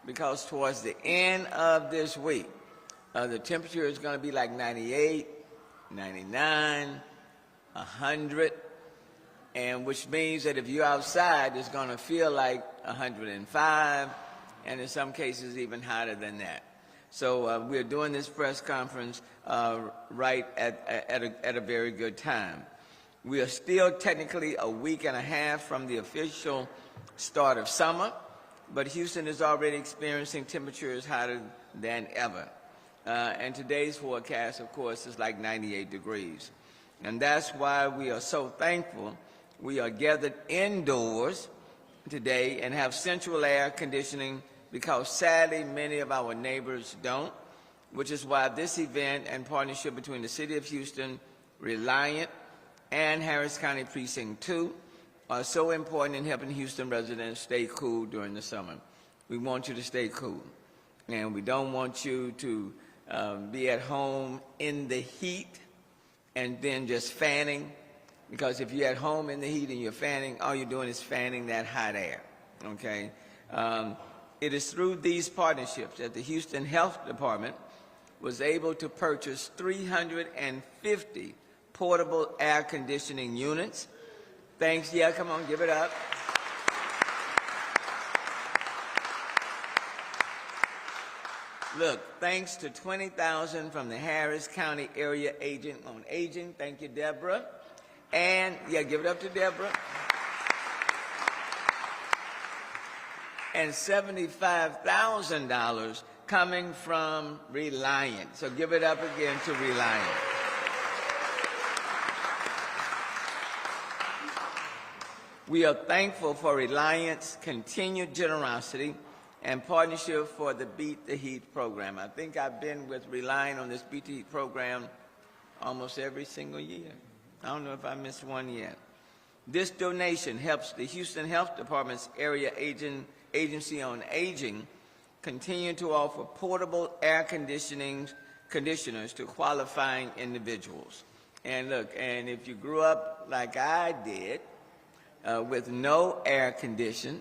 because towards the end of this week, the temperature is going to be like 98, 99, 100, and which means that if you're outside, it's going to feel like 105, and in some cases even hotter than that. So we're doing this press conference right at a very good time. We are still technically a week and a half from the official start of summer, but Houston is already experiencing temperatures hotter than ever. And today's forecast, of course, is like 98 degrees. And that's why we are so thankful we are gathered indoors today and have central air conditioning, because sadly many of our neighbors don't, which is why this event and partnership between the City of Houston, Reliant, and Harris County Precinct 2 are so important in helping Houston residents stay cool during the summer. We want you to stay cool, and we don't want you to be at home in the heat and then just fanning, because if you're at home in the heat and you're fanning, all you're doing is fanning that hot air, okay? It is through these partnerships that the Houston Health Department was able to purchase 350 portable air conditioning units. Thanks, yeah, come on, give it up. Look, thanks to $20,000 from the Harris County Area Agent on Aging. Thank you, Deborah. And, yeah, give it up to Deborah. And $75,000 coming from Reliant. So give it up again to Reliant. We are thankful for Reliant's continued generosity and partnership for the Beat the Heat program. I think I've been with Reliant on this Beat the Heat program almost every single year. I don't know if I missed one yet. This donation helps the Houston Health Department's Area Agency on Aging continue to offer portable air conditioners to qualifying individuals. And look, and if you grew up like I did, with no air condition,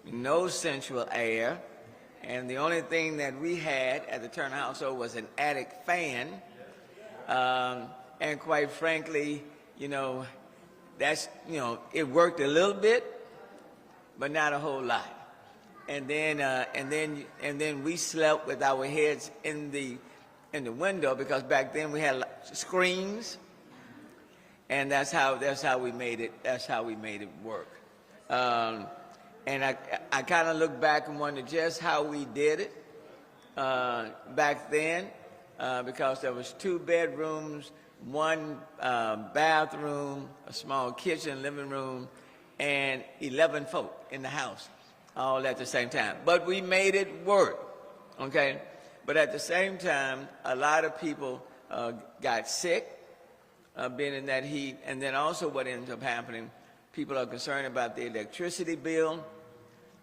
no central air, and the only thing that we had at the Turner household was an attic fan, and quite frankly, that's, it worked a little bit, but not a whole lot. And then we slept with our heads in the window, because back then we had screens, and that's how we made it. That's how we made it work. And I kind of look back and wonder just how we did it back then, because there was 2 bedrooms, 1 bathroom, a small kitchen, living room, and 11 folk in the house, all at the same time. But we made it work, okay? But at the same time, a lot of people got sick being in that heat. And then also what ends up happening, people are concerned about the electricity bill.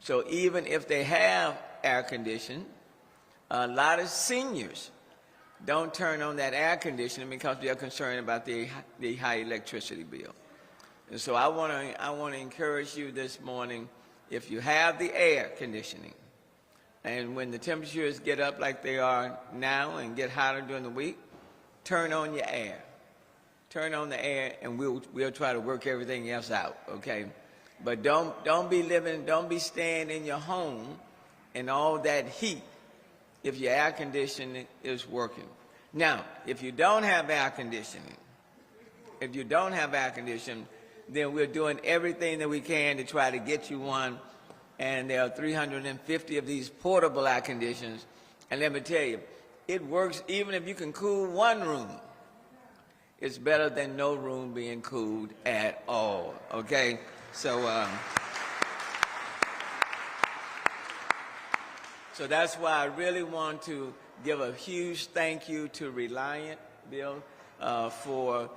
So even if they have air conditioning, a lot of seniors don't turn on that air conditioning because they're concerned about the high electricity bill. And so I want to encourage you this morning, if you have the air conditioning, and when the temperatures get up like they are now and get hotter during the week, turn on your air. Turn on the air, and we'll try to work everything else out, okay? But don't be staying in your home in all that heat if your air conditioning is working. Now, if you don't have air conditioning, then we're doing everything that we can to try to get you one, and there are 350 of these portable air conditioners. And let me tell you, it works even if you can cool one room. It's better than no room being cooled at all, okay? So that's why I really want to give a huge thank you to Reliant, Bill, for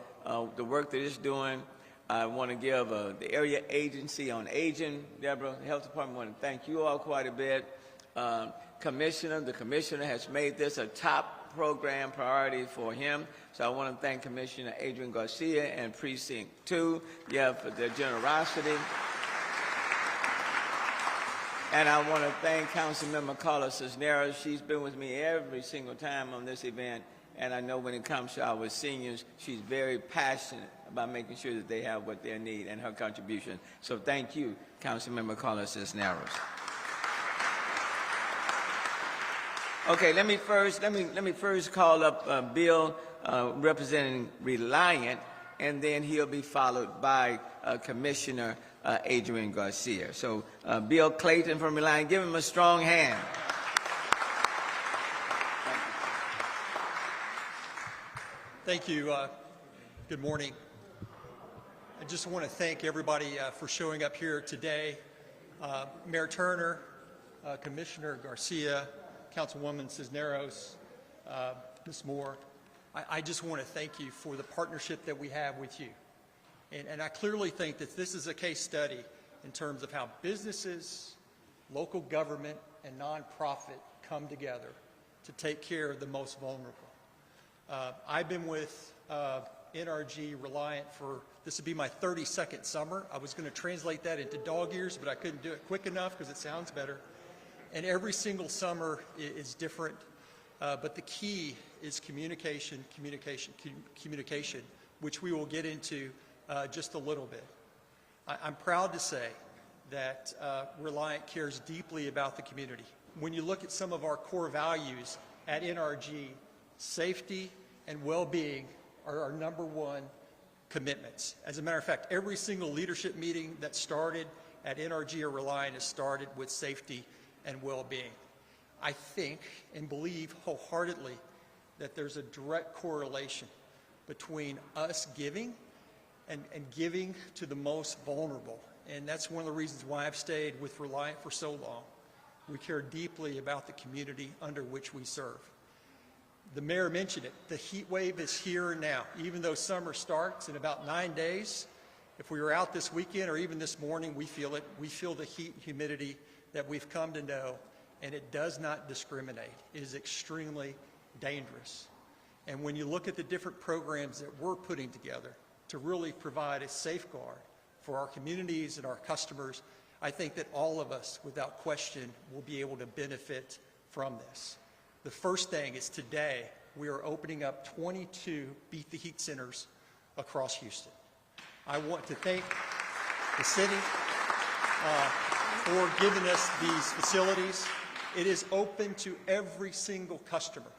the work that it's doing. I want to give the Area Agency on Aging, Deborah, the Health Department, want to thank you all quite a bit. The Commissioner has made this a top program priority for him. So I want to thank Commissioner Adrian Garcia and Precinct 2, for their generosity. And I want to thank Councilmember Carla Cisneros. She's been with me every single time on this event. And I know when it comes to our seniors, she's very passionate about making sure that they have what they need and her contribution. So thank you, Councilmember Carla Cisneros. Okay, let me first call up Bill representing Reliant, and then he'll be followed by Commissioner Adrian Garcia. So Bill Clayton from Reliant, give him a strong hand. Thank you. Good morning. I just want to thank everybody for showing up here today. Mayor Turner, Commissioner Garcia, Councilwoman Cisneros, Ms. Moore, I just want to thank you for the partnership that we have with you. And I clearly think that this is a case study in terms of how businesses, local government, and nonprofit come together to take care of the most vulnerable. I've been with NRG Reliant for, this would be my 32nd summer. I was going to translate that into dog years, but I couldn't do it quick enough because it sounds better. And every single summer is different, but the key is communication, communication, which we will get into just a little bit. I'm proud to say that Reliant cares deeply about the community. When you look at some of our core values at NRG, safety and well-being are our #1 commitments. As a matter of fact, every single leadership meeting that started at NRG or Reliant has started with safety and well-being. I think and believe wholeheartedly that there's a direct correlation between us giving and giving to the most vulnerable. And that's one of the reasons why I've stayed with Reliant for so long. We care deeply about the community under which we serve. The mayor mentioned it. The heat wave is here now. Even though summer starts in about 9 days, if we were out this weekend or even this morning, we feel it. We feel the heat and humidity that we've come to know, and it does not discriminate. It is extremely dangerous. And when you look at the different programs that we're putting together to really provide a safeguard for our communities and our customers, I think that all of us, without question, will be able to benefit from this. The first thing is today we are opening up 22 Beat the Heat centers across Houston. I want to thank the city for giving us these facilities. It is open to every single customer.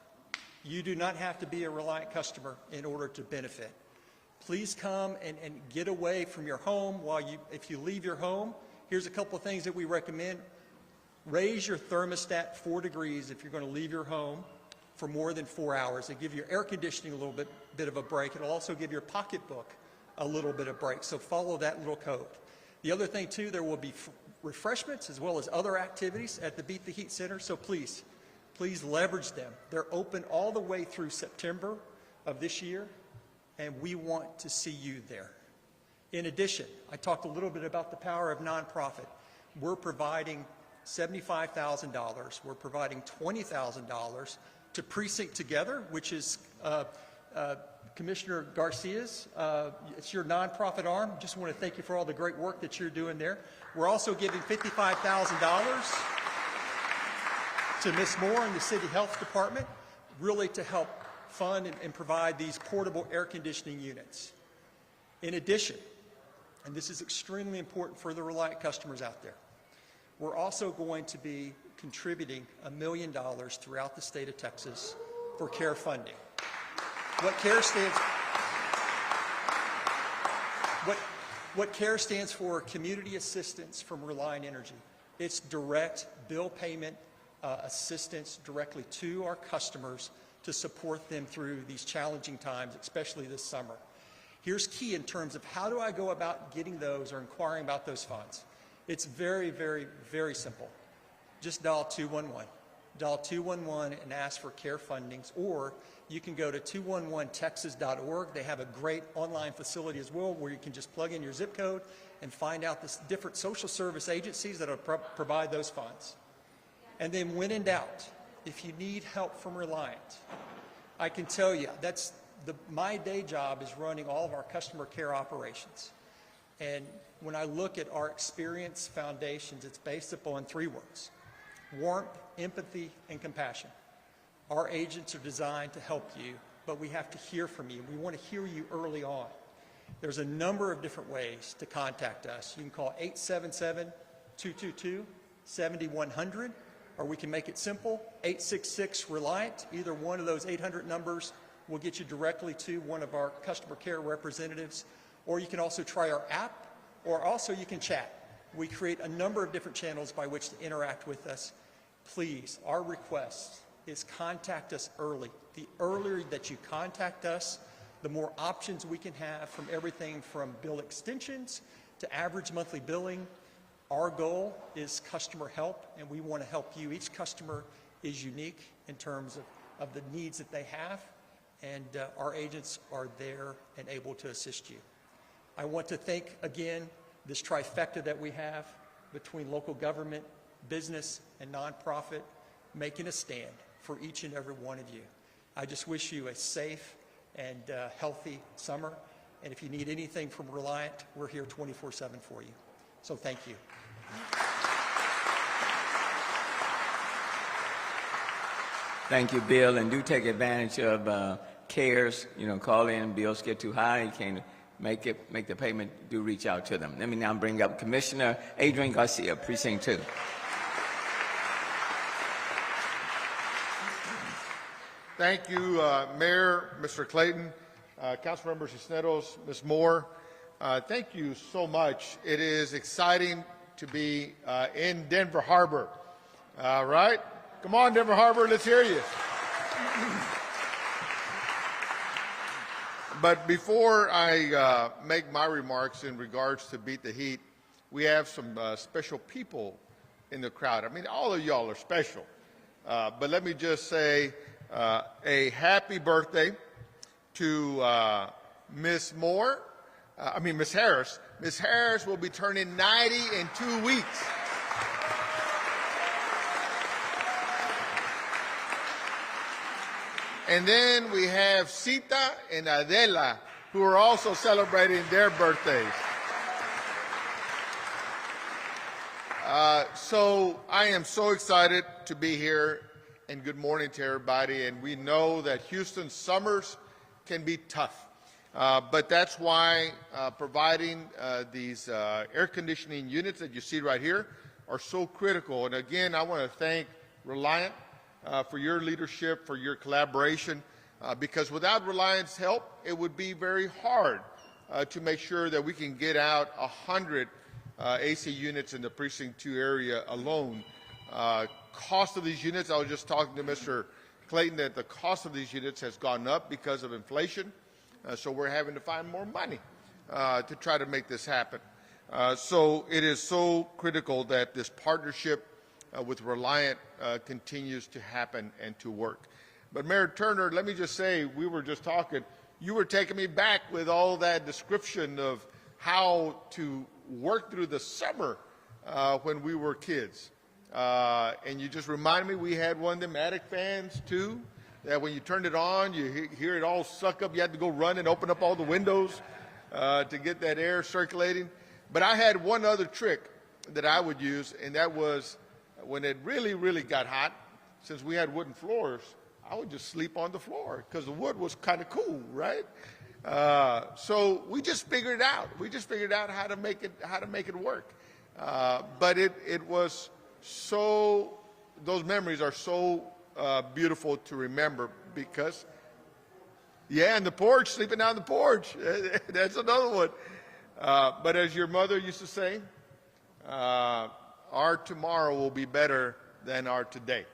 You do not have to be a Reliant customer in order to benefit. Please come and get away from your home if you leave your home. Here's a couple of things that we recommend. Raise your thermostat 4 degrees if you're going to leave your home for more than 4 hours. It gives your air conditioning a little bit of a break. It'll also give your pocketbook a little bit of break. So follow that little code. The other thing too, there will be refreshments as well as other activities at the Beat the Heat Center. So please leverage them. They're open all the way through September of this year, and we want to see you there. In addition, I talked a little bit about the power of nonprofit. We're providing $75,000. We're providing $20,000 to Precinct Together, which is Commissioner Garcia's. It's your nonprofit arm. Just want to thank you for all the great work that you're doing there. We're also giving $55,000 to Ms. Moore in the City Health Department, really to help fund and provide these portable air conditioning units. In addition, and this is extremely important for the Reliant customers out there, we're also going to be contributing $1 million throughout the state of Texas for CARE funding. What CARE stands for, Community Assistance from Reliant Energy. It's direct bill payment assistance directly to our customers to support them through these challenging times, especially this summer. Here's key in terms of how do I go about getting those or inquiring about those funds. It's very, very, very simple. Just dial 211. Dial 211 and ask for CARE fundings, or you can go to 211texas.org. They have a great online facility as well where you can just plug in your zip code and find out the different social service agencies that will provide those funds. And then when in doubt, if you need help from Reliant, I can tell you my day job is running all of our customer care operations. And when I look at our experience foundations, it's based upon 3 words: warmth, empathy, and compassion. Our agents are designed to help you, but we have to hear from you. We want to hear you early on. There's a number of different ways to contact us. You can call 877-222-7100, or we can make it simple, 866-RELIANT. Either one of those 800 numbers will get you directly to one of our customer care representatives. Or you can also try our app, or also you can chat. We create a number of different channels by which to interact with us. Please, our request is contact us early. The earlier that you contact us, the more options we can have, from everything from bill extensions to average monthly billing. Our goal is customer help, and we want to help you. Each customer is unique in terms of the needs that they have, and our agents are there and able to assist you. I want to thank again this trifecta that we have between local government, business, and nonprofit, making a stand for each and every one of you. I just wish you a safe and healthy summer. And if you need anything from Reliant, we're here 24/7 for you. So thank you. Thank you, Bill, and do take advantage of CARES. You know, call in, bills get too high, you can't make the payment, do reach out to them. Let me now bring up Commissioner Adrian Garcia, Precinct 2. Thank you, Mayor, Mr. Clayton, Councilmember Cisneros, Ms. Moore. Thank you so much. It is exciting to be in Denver Harbor. Right? Come on, Denver Harbor, let's hear you. But before I make my remarks in regards to Beat the Heat, we have some special people in the crowd. I mean, all of y'all are special. But let me just say a happy birthday to Miss Harris. Miss Harris will be turning 90 in 2 weeks. And then we have Sita and Adela, who are also celebrating their birthdays. So I am so excited to be here, and good morning to everybody. And we know that Houston's summers can be tough, but that's why providing these air conditioning units that you see right here are so critical. And again, I want to thank Reliant for your leadership, for your collaboration, because without Reliant's help, it would be very hard to make sure that we can get out 100 AC units in the Precinct 2 area alone. Cost of these units, I was just talking to Mr. Clayton that the cost of these units has gone up because of inflation, so we're having to find more money to try to make this happen. So it is so critical that this partnership with Reliant continues to happen and to work. But Mayor Turner, let me just say, we were just talking, you were taking me back with all that description of how to work through the summer when we were kids. And you just reminded me we had one of them attic fans too, that when you turned it on, you hear it all suck up. You had to go run and open up all the windows to get that air circulating. But I had one other trick that I would use, and that was when it really, really got hot, since we had wooden floors, I would just sleep on the floor because the wood was kind of cool, right? So we just figured it out. We just figured out how to make it work. But it was so, those memories are so beautiful to remember because, yeah, and the porch, sleeping on the porch, that's another one. But as your mother used to say, our tomorrow will be better than our today.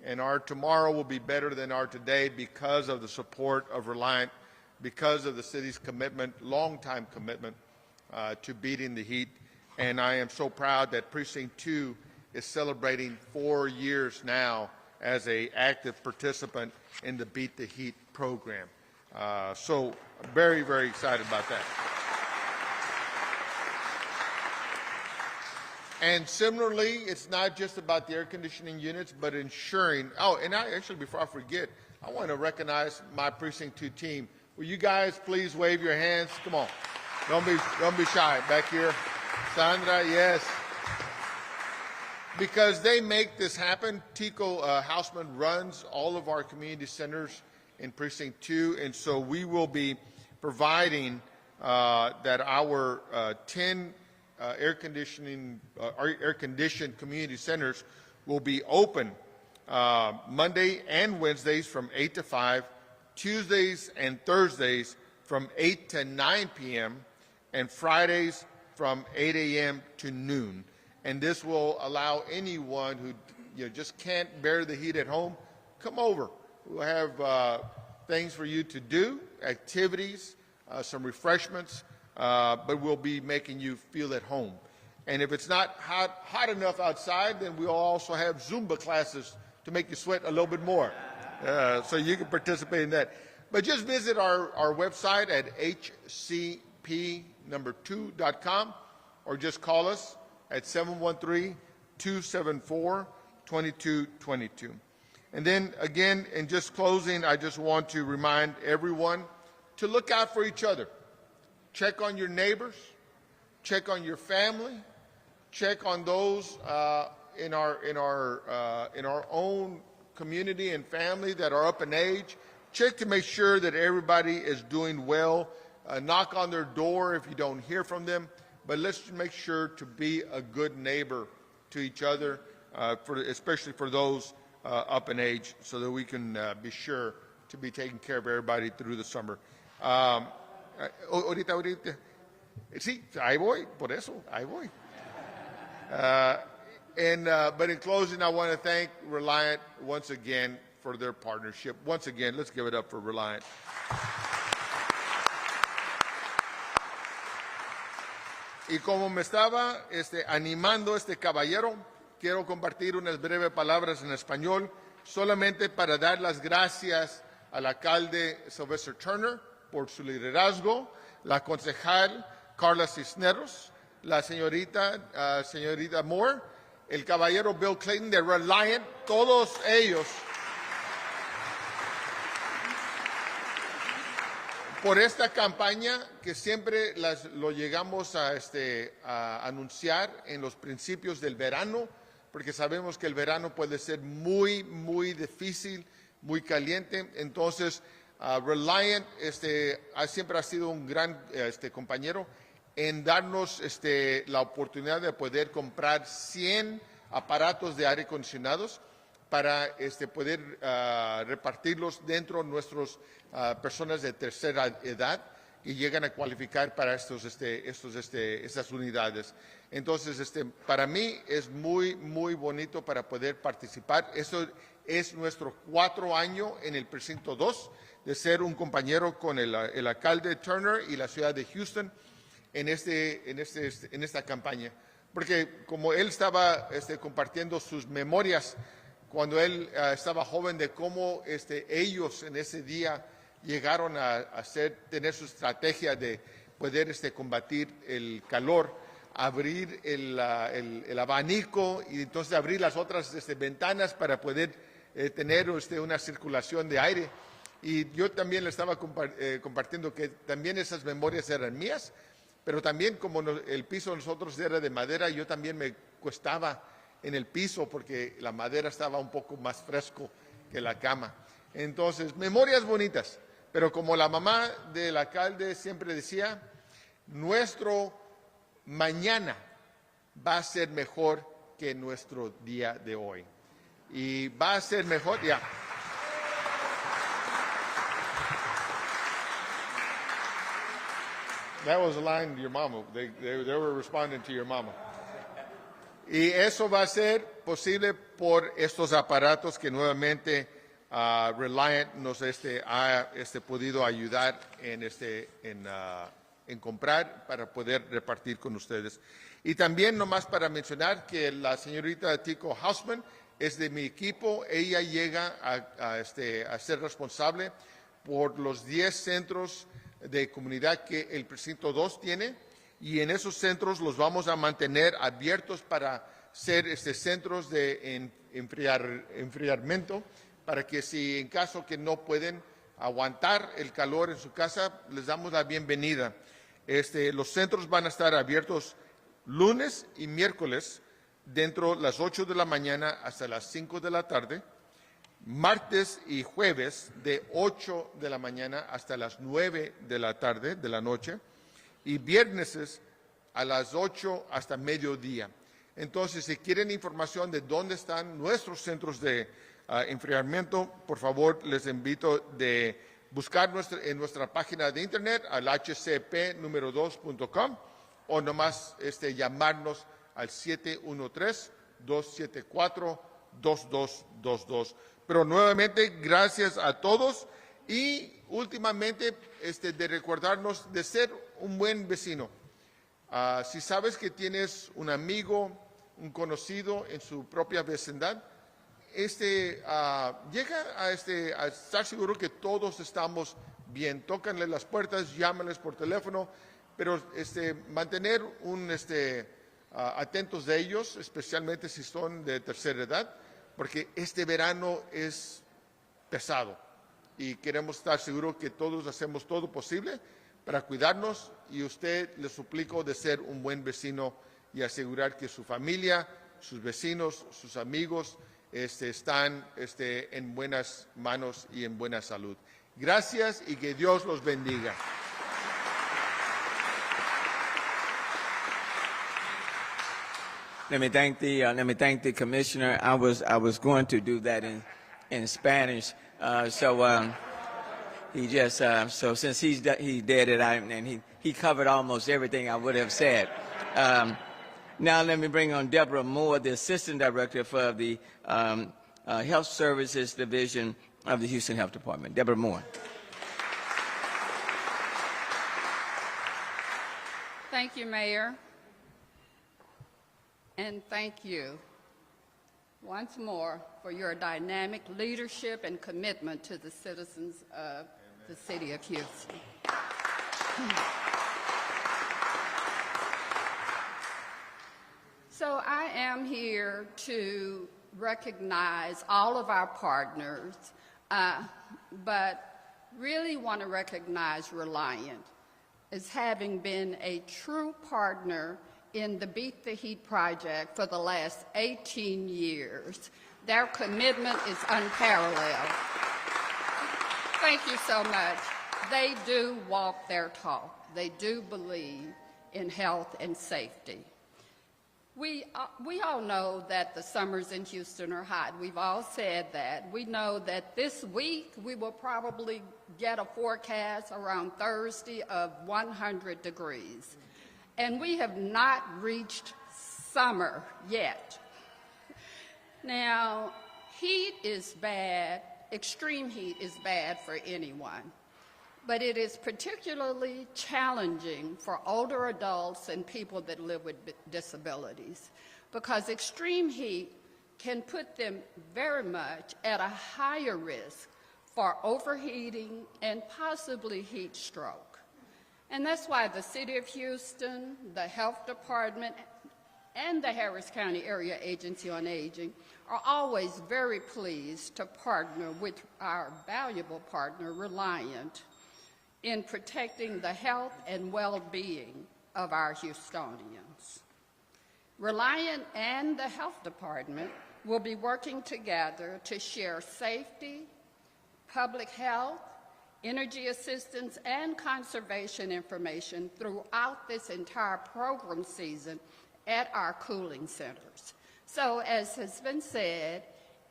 And our tomorrow will be better than our today because of the support of Reliant, because of the city's commitment, long-time commitment to beating the heat. And I am so proud that Precinct 2 is celebrating 4 years now as an active participant in the Beat the Heat program. So very, very excited about that. And similarly, it's not just about the air conditioning units, but ensuring, actually, before I forget, I want to recognize my Precinct 2 team. Will you guys please wave your hands? Come on. Don't be shy. Back here. Sandra, yes. Because they make this happen. Tico Hausman runs all of our community centers in Precinct 2, and so we will be providing that our 10 air-conditioned community centers will be open Monday and Wednesdays from 8 to 5, Tuesdays and Thursdays from 8 to 9 p.m., and Fridays from 8 a.m. to noon. And this will allow anyone who just can't bear the heat at home, come over. We'll have things for you to do, activities, some refreshments, but we'll be making you feel at home. And if it's not hot enough outside, then we'll also have Zumba classes to make you sweat a little bit more. So you can participate in that. But just visit our website at hcp2.com or just call us at 713-274-2222. And then again, in just closing, I just want to remind everyone to look out for each other. Check on your neighbors, check on your family, check on those in our own community and family that are up in age. Check to make sure that everybody is doing well. Knock on their door if you don't hear from them. But let's make sure to be a good neighbor to each other, especially for those up in age, so that we can be sure to be taking care of everybody through the summer. Ahorita. Sí, ahí voy, por eso, ahí voy. But in closing, I want to thank Reliant once again for their partnership. Once again, let's give it up for Reliant. Y como me estaba animando este caballero, quiero compartir unas breves palabras en español, solamente para dar las gracias al alcalde Sylvester Turner por su liderazgo, la concejal Carla Cisneros, la señorita Moore, el caballero Bill Clayton de Reliant, todos ellos por esta campaña que siempre lo llegamos a anunciar en los principios del verano, porque sabemos que el verano puede ser muy, muy difícil, muy caliente. Entonces, Reliant siempre ha sido un gran compañero en darnos la oportunidad de poder comprar 100 aparatos de aire acondicionados para poder repartirlos dentro de nuestras personas de tercera edad y llegan a cualificar para estas unidades. Entonces, para mí es muy, muy bonito para poder participar. Eso es nuestro 4 años en el Precinto 2 de ser un compañero con el alcalde Turner y la ciudad de Houston en esta campaña. Porque como él estaba compartiendo sus memorias cuando él estaba joven de cómo ellos en ese día llegaron a tener su estrategia de poder combatir el calor, abrir el abanico y entonces abrir las otras ventanas para poder tener una circulación de aire. Y yo también le estaba compartiendo que también esas memorias eran mías, pero también como el piso de nosotros era de madera, yo también me costaba en el piso porque la madera estaba un poco más fresco que la cama. Entonces, memorias bonitas, pero como la mamá del alcalde siempre decía, nuestro mañana va a ser mejor que nuestro día de hoy. Y va a ser mejor, ya. That was a line to your mama. They were responding to your mama. Y eso va a ser posible por estos aparatos que nuevamente Reliant nos ha podido ayudar en comprar para poder repartir con ustedes. Y también nomás para mencionar que la señorita Tico Hausman es de mi equipo. Ella llega a ser responsable por los 10 centros de comunidad que el Precinto 2 tiene. Y en esos centros los vamos a mantener abiertos para ser centros de enfriamiento, para que si en caso que no pueden aguantar el calor en su casa, les damos la bienvenida. Los centros van a estar abiertos lunes y miércoles dentro de las 8 de la mañana hasta las 5 de la tarde, martes y jueves de 8 de la mañana hasta las 9 de la tarde, de la noche, y viernes a las 8 hasta mediodía. Entonces, si quieren información de dónde están nuestros centros de enfriamiento, por favor, les invito de buscar en nuestra página de internet al hcp2.com o nomás llamarnos al 713-274-2222. Pero nuevamente, gracias a todos y últimamente de recordarnos de ser un buen vecino. Si sabes que tienes un amigo, un conocido en su propia vecindad, llega a estar seguro que todos estamos bien. Tócanle las puertas, llámales por teléfono, pero mantener atentos de ellos, especialmente si son de tercera edad, porque este verano es pesado y queremos estar seguros que todos hacemos todo posible para cuidarnos, y usted le suplico de ser un buen vecino y asegurar que su familia, sus vecinos, sus amigos están en buenas manos y en buena salud. Gracias y que Dios los bendiga. Let me thank the commissioner. I was going to do that in Spanish. He just so since he did it, and he covered almost everything I would have said. Now let me bring on Deborah Moore, the Assistant Director for the Health Services Division of the Houston Health Department. Deborah Moore. Thank you, Mayor. And thank you once more for your dynamic leadership and commitment to the citizens of the city of Houston. So I am here to recognize all of our partners, but really want to recognize Reliant as having been a true partner in the Beat the Heat project for the last 18 years. Their commitment is unparalleled. Thank you so much. They do walk their talk. They do believe in health and safety. We all know that the summers in Houston are hot. We've all said that. We know that this week we will probably get a forecast around Thursday of 100 degrees. And we have not reached summer yet. Now, heat is bad, extreme heat is bad for anyone, but it is particularly challenging for older adults and people that live with disabilities, because extreme heat can put them very much at a higher risk for overheating and possibly heat stroke. And that's why the City of Houston, the Health Department, and the Harris County Area Agency on Aging are always very pleased to partner with our valuable partner, Reliant, in protecting the health and well-being of our Houstonians. Reliant and the Health Department will be working together to share safety, public health, energy assistance, and conservation information throughout this entire program season at our cooling centers. So as has been said,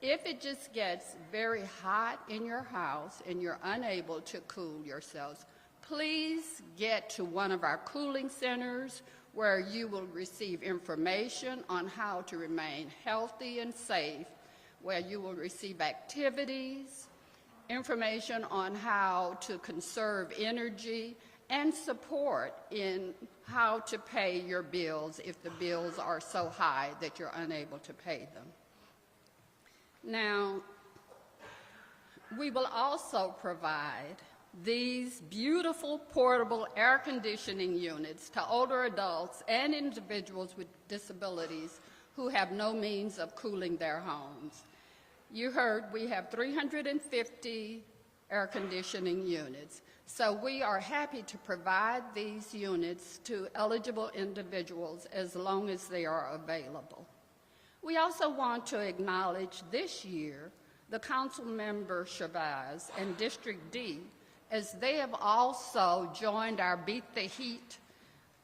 if it just gets very hot in your house and you're unable to cool yourselves, please get to one of our cooling centers where you will receive information on how to remain healthy and safe, where you will receive activities, information on how to conserve energy, and support in how to pay your bills if the bills are so high that you're unable to pay them. Now, we will also provide these beautiful portable air conditioning units to older adults and individuals with disabilities who have no means of cooling their homes. You heard we have 350 air conditioning units. So we are happy to provide these units to eligible individuals as long as they are available. We also want to acknowledge this year the council member Chavez and District D, as they have also joined our Beat the Heat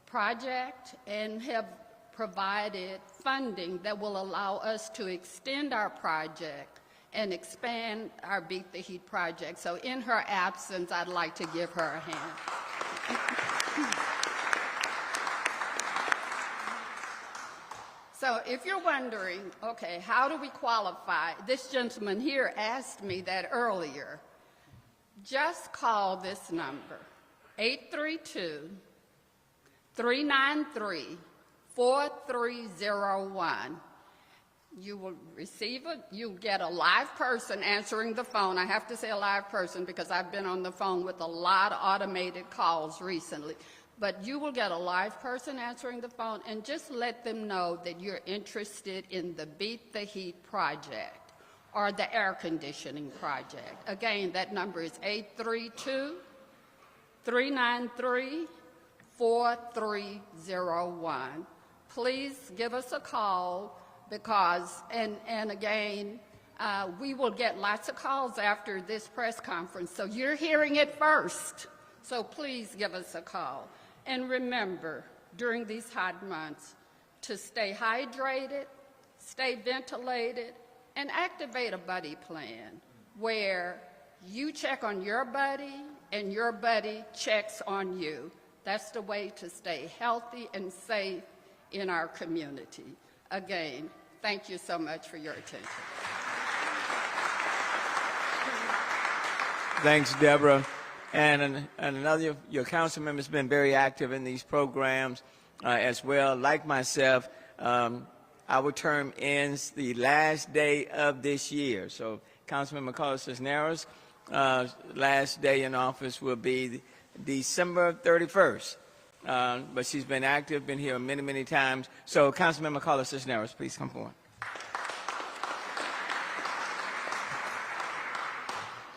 project and have provided funding that will allow us to extend our project and expand our Beat the Heat project. So in her absence, I'd like to give her a hand. So if you're wondering, okay, how do we qualify? This gentleman here asked me that earlier. Just call this number, 832-393-4301. You will receive it. You'll get a live person answering the phone. I have to say a live person because I've been on the phone with a lot of automated calls recently. But you will get a live person answering the phone, and just let them know that you're interested in the Beat the Heat project or the air conditioning project. Again, that number is 832-393-4301. Please give us a call because, and again, we will get lots of calls after this press conference, so you're hearing it first. So please give us a call. And remember, during these hot months, to stay hydrated, stay ventilated, and activate a buddy plan where you check on your buddy and your buddy checks on you. That's the way to stay healthy and safe in our community. Again, thank you so much for your attention. Thanks, Deborah. And another, your council member's been very active in these programs as well. Like myself, our term ends the last day of this year. So Councilmember Carlos Cisneros' last day in office will be December 31st. But she's been active, been here many, many times. So Councilmember Carlos Cisneros, please come forward.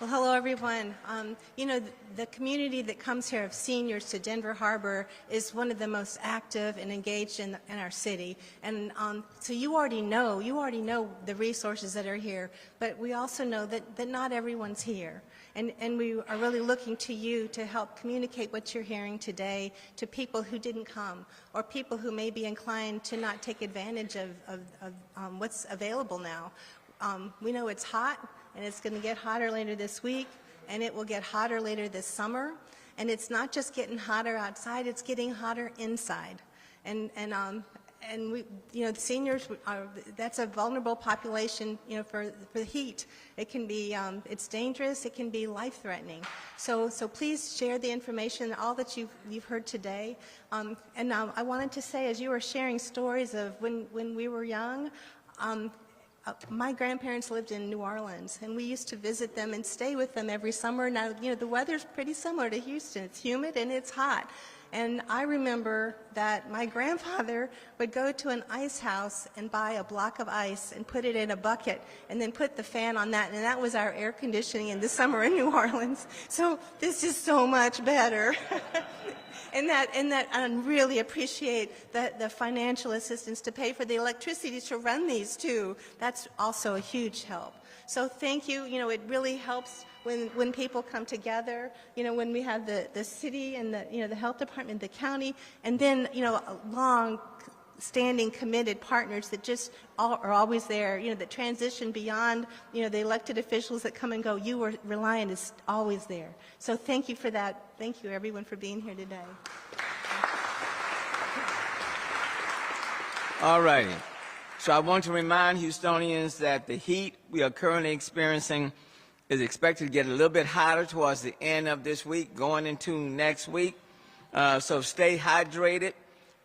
Well, hello, everyone. You know, the community that comes here of seniors to Denver Harbor is one of the most active and engaged in our city. And so you already know the resources that are here, but we also know that not everyone's here. And we are really looking to you to help communicate what you're hearing today to people who didn't come, or people who may be inclined to not take advantage of what's available now. We know it's hot, and it's going to get hotter later this week, and it will get hotter later this summer. And it's not just getting hotter outside, it's getting hotter inside. And we, you know, the seniors are, that's a vulnerable population, you know, for the heat. It can be, it's dangerous, it can be life-threatening. So please share the information, all that you've heard today. I wanted to say, as you were sharing stories of when we were young, my grandparents lived in New Orleans, and we used to visit them and stay with them every summer. Now, you know, the weather's pretty similar to Houston. It's humid and it's hot. And I remember that my grandfather would go to an ice house and buy a block of ice and put it in a bucket and then put the fan on that, and that was our air conditioning in the summer in New Orleans. So this is so much better. And I really appreciate the financial assistance to pay for the electricity to run these too. That's also a huge help. So thank you. You know, it really helps when people come together, you know, when we have the city and the health department, the county, and then, you know, long-standing committed partners that just are always there, you know, that transition beyond, you know, the elected officials that come and go. Reliant is always there. So thank you for that. Thank you, everyone, for being here today. All righty. So I want to remind Houstonians that the heat we are currently experiencing is expected to get a little bit hotter towards the end of this week, going into next week. So stay hydrated.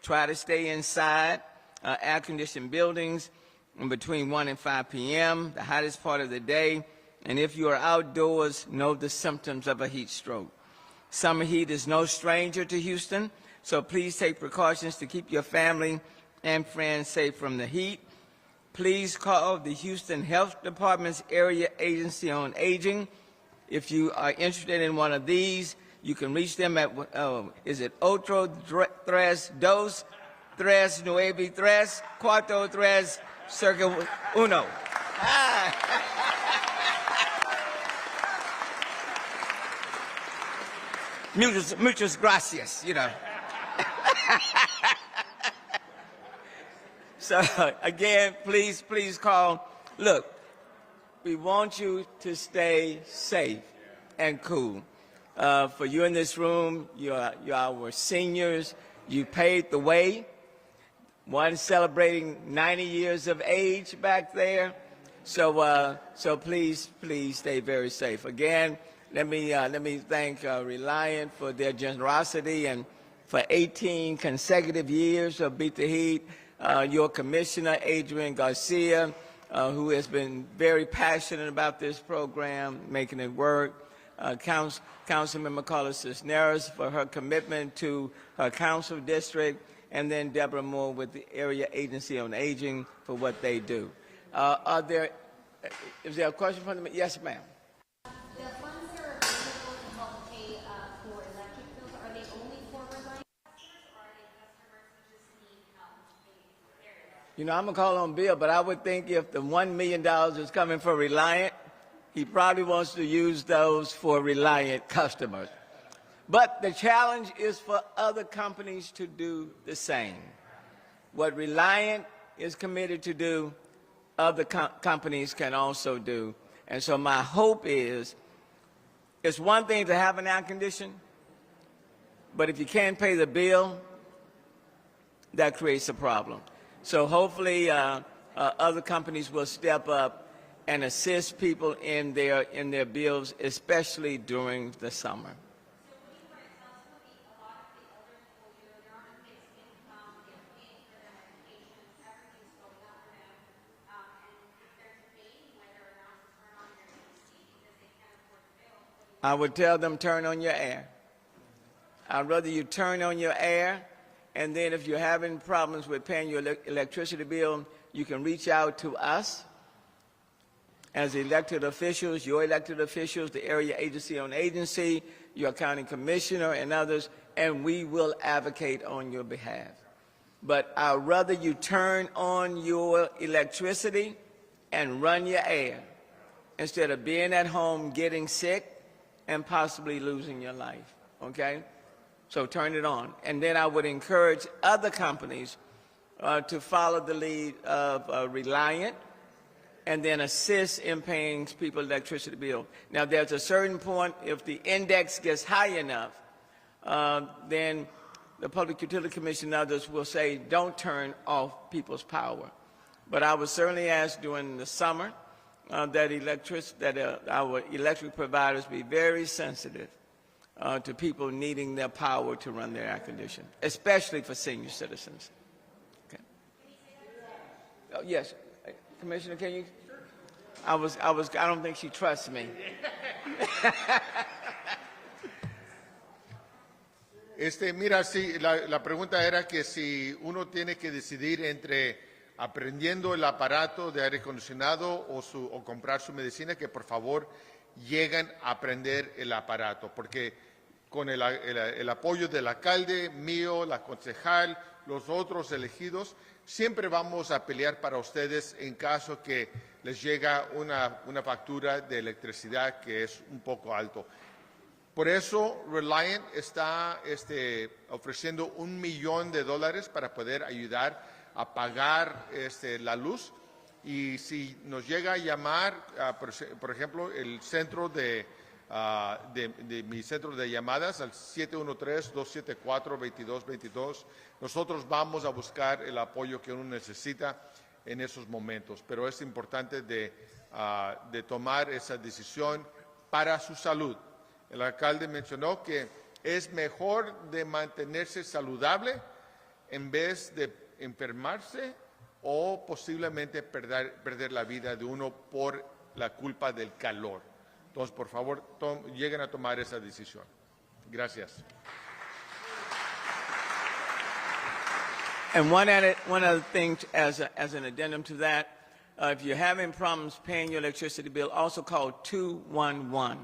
Try to stay inside air-conditioned buildings between 1 and 5 p.m., the hottest part of the day. And if you are outdoors, know the symptoms of a heat stroke. Summer heat is no stranger to Houston, so please take precautions to keep your family and friends safe from the heat. Please call the Houston Health Department's Area Agency on Aging If you are interested in one of these, you can reach them at, is it otro tres, dos, tres, nueve, tres, cuatro, tres, circa uno. Muchas gracias, you know. So again, please call. Look, we want you to stay safe and cool. For you in this room, you're our seniors. You paved the way. One celebrating 90 years of age back there. So please stay very safe. Again, let me thank Reliant for their generosity and for 18 consecutive years of Beat the Heat. Your commissioner, Adrian Garcia, who has been very passionate about this program, making it work. Councilmember Carla Cisneros for her commitment to her council district, and then Deborah Moore with the Area Agency on Aging for what they do. Is there a question from the, yes, ma'am? The funds that are available to help pay for electric bills, are they only for Reliant customers, or are they customers who just need help paying for their electric? You know, I'm going to call on Bill, but I would think if the $1 million is coming for Reliant, he probably wants to use those for Reliant customers. But the challenge is for other companies to do the same. What Reliant is committed to do, other companies can also do. And so my hope is, it's one thing to have an air condition, but if you can't pay the bill, that creates a problem. So hopefully other companies will step up and assist people in their bills, especially during the summer. I would tell them, turn on your air. I'd rather you turn on your air, and then if you're having problems with paying your electricity bill, you can reach out to us as elected officials, your elected officials, the Area Agency on Agency, your county commissioner, and others, and we will advocate on your behalf. But I'd rather you turn on your electricity and run your air instead of being at home getting sick and possibly losing your life, okay? So turn it on. And then I would encourage other companies to follow the lead of Reliant and then assist in paying people's electricity bill. Now, there's a certain point, if the index gets high enough, then the Public Utility Commission and others will say, don't turn off people's power. But I would certainly ask during the summer that our electric providers be very sensitive to people needing their power to run their air conditioning, especially for senior citizens. Okay. Oh, yes, Commissioner, can you? I don't think she trusts me. Mira, sí, la pregunta era que si uno tiene que decidir entre aprendiendo el aparato de aire acondicionado o comprar su medicina, que por favor lleguen a aprender el aparato, porque con el apoyo del alcalde, mío, la concejal, los otros elegidos, siempre vamos a pelear para ustedes en caso que les llega una factura de electricidad que es un poco alto. Por eso Reliant está ofreciendo $1 millón para poder ayudar a pagar la luz, y si nos llega a llamar, por ejemplo, el centro de mi centro de llamadas al 713-274-2222, nosotros vamos a buscar el apoyo que uno necesita en esos momentos. Pero es importante de tomar esa decisión para su salud. El alcalde mencionó que es mejor de mantenerse saludable en vez de enfermarse o posiblemente perder la vida de uno por la culpa del calor. Entonces, por favor, lleguen a tomar esa decisión. Gracias. And one other thing as an addendum to that, if you're having problems paying your electricity bill, also call 211.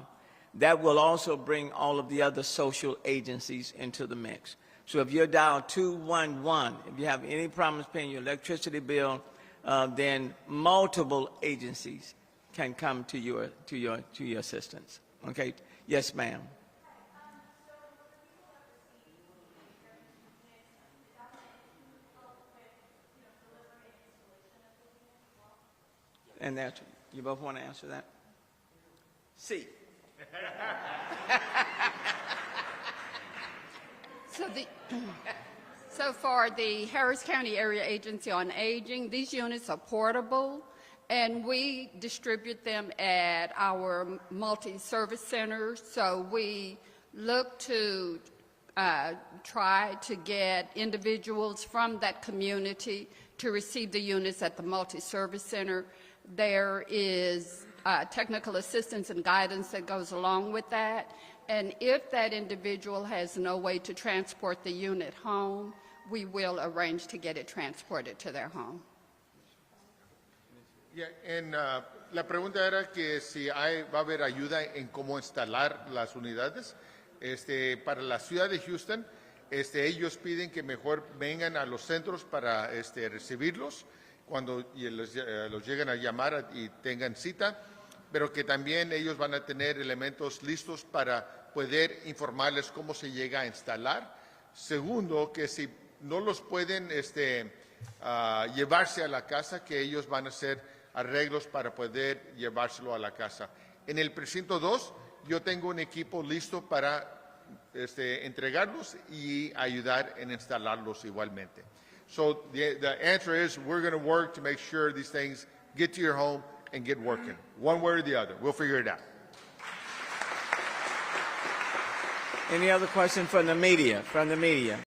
that will also bring all of the other social agencies into the mix. So if you dial 211, if you have any problems paying your electricity bill, then multiple agencies can come to your assistance. Okay? Yes, ma'am. And that's, you both want to answer that? C. So for the Harris County Area Agency on Aging, these units are portable, and we distribute them at our multi-service centers. So we look to try to get individuals from that community to receive the units at the multi-service center. There is technical assistance and guidance that goes along with that. And if that individual has no way to transport the unit home, we will arrange to get it transported to their home. La pregunta era que si va a haber ayuda en cómo instalar las unidades. Para la ciudad de Houston, ellos piden que mejor vengan a los centros para recibirlos cuando los lleguen a llamar y tengan cita, pero que también ellos van a tener elementos listos para poder informarles cómo se llega a instalar. Segundo, que si no los pueden llevarse a la casa, que ellos van a hacer arreglos para poder llevárselo a la casa. En el precinto 2, yo tengo un equipo listo para entregarlos y ayudar en instalarlos igualmente. So the answer is we're going to work to make sure these things get to your home and get working, one way or the other. We'll figure it out. Any other question from the media? From the media?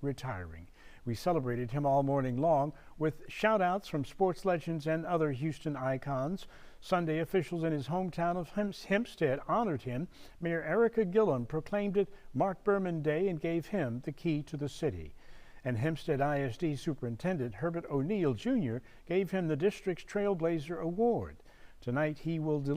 retiring. We celebrated him all morning long with shout-outs from sports legends and other Houston icons. Sunday, officials in his hometown of Hempstead honored him. Mayor Erica Gillum proclaimed it Mark Berman Day and gave him the key to the city. And Hempstead ISD Superintendent Herbert O'Neill Jr. gave him the district's Trailblazer Award. Tonight he will deliver